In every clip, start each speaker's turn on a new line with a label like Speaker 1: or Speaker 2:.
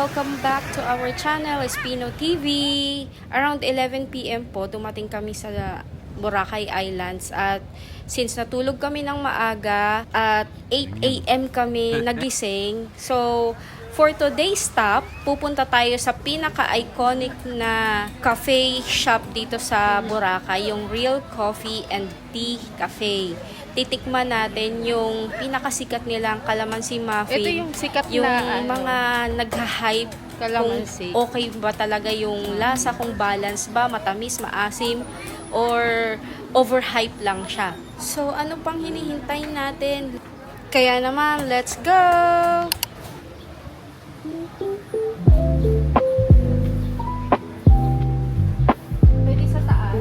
Speaker 1: Welcome back to our channel, Espino TV. Around 11 PM po, dumating kami sa Boracay Islands at since natulog kami ng maaga at 8 AM kami nagising. So, for today's stop, pupunta tayo sa pinaka-iconic na cafe shop dito sa Boracay, yung Real Coffee and Tea Cafe. Titikman natin yung pinakasikat nilang calamansi muffin.
Speaker 2: Ito yung sikat
Speaker 1: yung
Speaker 2: na
Speaker 1: mga nagha-hype
Speaker 2: calamansi.
Speaker 1: kung okay ba talaga yung lasa, kung balance ba, matamis, maasim, or overhype lang siya. So, ano pang hinihintay natin? Kaya naman, let's go! Pwede sa taas.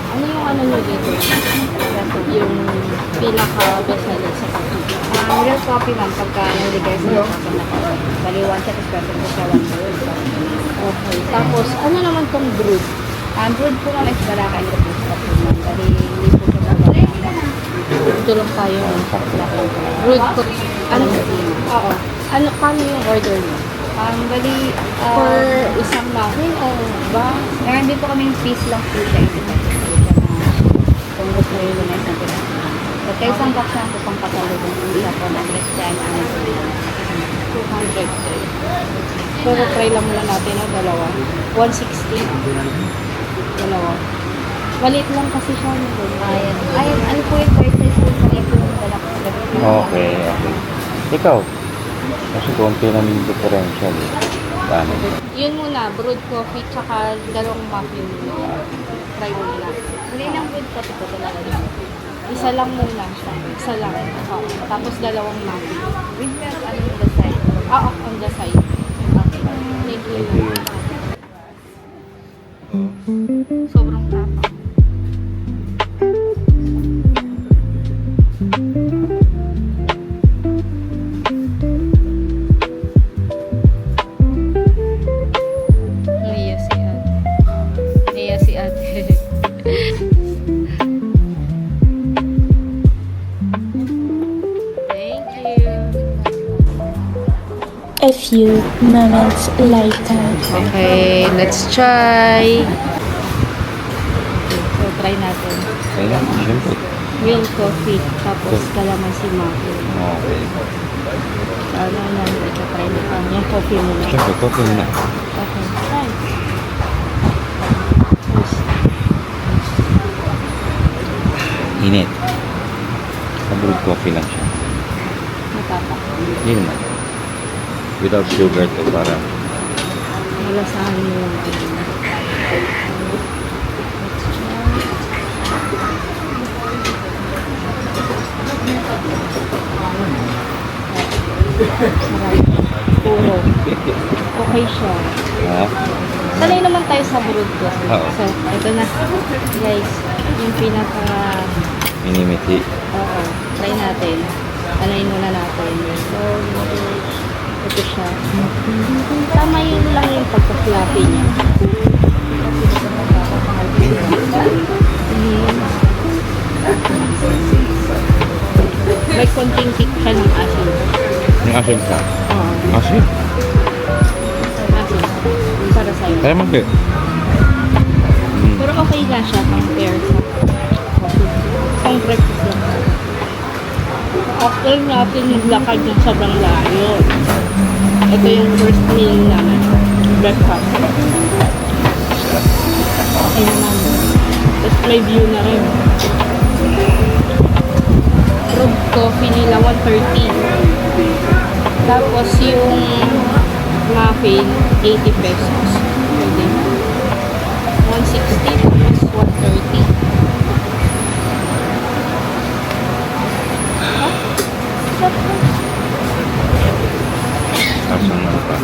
Speaker 1: Ano yung ano nyo dito? Yung pinaka-bestseller sa coffee.
Speaker 2: Real coffee ma'am, pagka nag-request mo sa mga bali 1 set espresso po siya 1 bowl.
Speaker 1: Okay. Tapos, ano naman tong brewed?
Speaker 2: Brewed po ma'am is Boracay Robusta po ma'am. Bali hindi po siya
Speaker 1: Ito lang tayo ng brewed ko. Ano?
Speaker 2: Oo.
Speaker 1: Ano, kano yung order mo?
Speaker 2: Bali,
Speaker 1: For isang muffin o ba?
Speaker 2: meron din po kaming piece lang po siya. Kung gusto nyo yung isang pila. At kaya isang box na po pang katalubong po isa po na Christian ang
Speaker 1: 200. Pero try lang muna natin ang dalawa. 160. Dalawa. Maliit lang kasi siya.
Speaker 2: Ayan, ano po yung first size po pag ito yung dala ko.
Speaker 3: Okay, okay. Ikaw? Kasi konti naman yung differential eh. Paano?
Speaker 1: Yun muna, brewed coffee tsaka dalawang muffin. Try mo muna.
Speaker 2: Hindi lang brewed coffee po talaga.
Speaker 1: Isa lang muna siya. Isa lang. Oo. Tapos dalawang muffin.
Speaker 2: With milk, ano yung the side?
Speaker 1: On the side. Okay. Thank you.
Speaker 3: Thank you.
Speaker 1: Sobrang tapang. Naiya si ate. Naiya si ate. Thank you.
Speaker 4: A few moments later.
Speaker 1: Okay, let's try. So, try natin.
Speaker 3: Ayan, siyempre.
Speaker 1: Real coffee, tapos calamansi muffin.
Speaker 3: Okay.
Speaker 1: Ano na, ito-try natin. Yung coffee muna.
Speaker 3: Siyempre, coffee na.
Speaker 1: Okay, try.
Speaker 3: Init. Sa brewed coffee lang siya.
Speaker 1: Matapang.
Speaker 3: Hindi naman. Without sugar to para
Speaker 1: Malasahan mo yung Marami. Puro. Okay siya.
Speaker 3: ha?
Speaker 1: Sanay naman tayo sa brewed coffee.
Speaker 3: Oo.
Speaker 1: So, ito na. Guys, yung pinaka...
Speaker 3: Minimiti.
Speaker 1: Oo. Try natin. Anayin muna natin. So, ito siya. Tama yun lang yung pagka-fluffy niya. May konting kick siya ng asin.
Speaker 3: Yung asin ka.
Speaker 1: Oo.
Speaker 3: Asin?
Speaker 1: Asin. Para sa'yo.
Speaker 3: Kaya mag
Speaker 1: Pero okay lang siya compare sa coffee. Pang breakfast lang. After natin yung lakad yung sobrang layo. Ito yung first meal namin. Breakfast. Okay naman. Tapos may view na rin. Brewed coffee nila, 130. Tapos yung muffin, 80 pesos. Pwede. 160 tapos 130.
Speaker 3: Tapos ano pa?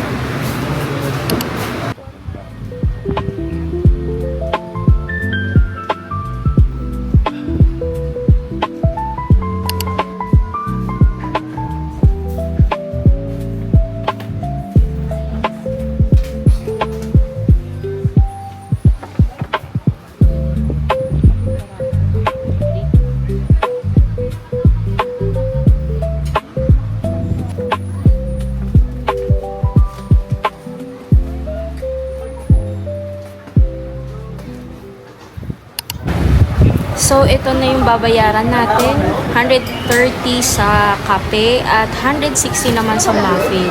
Speaker 1: So, ito na yung babayaran natin. 130 sa kape at 160 naman sa muffin.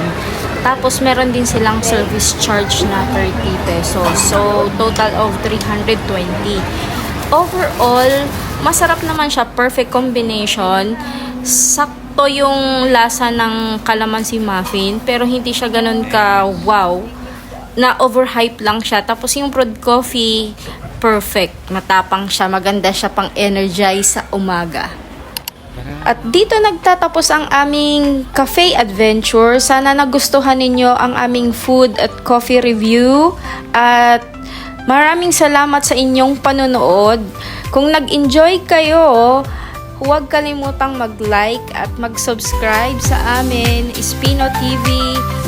Speaker 1: Tapos, meron din silang service charge na 30 pesos. So, total of 320. Overall, masarap naman siya. Perfect combination. Sakto yung lasa ng calamansi muffin. Pero hindi siya ganun ka wow. Na overhype lang siya. Tapos, yung brewed coffee, perfect. Matapang siya. Maganda siya pang energize sa umaga. At dito nagtatapos ang aming cafe adventure. Sana nagustuhan ninyo ang aming food at coffee review. At maraming salamat sa inyong panonood. Kung nag-enjoy kayo, huwag kalimutang mag-like at mag-subscribe sa amin, Espino TV.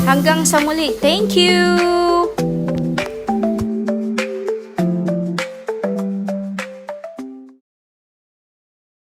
Speaker 1: Hanggang sa muli. Thank you!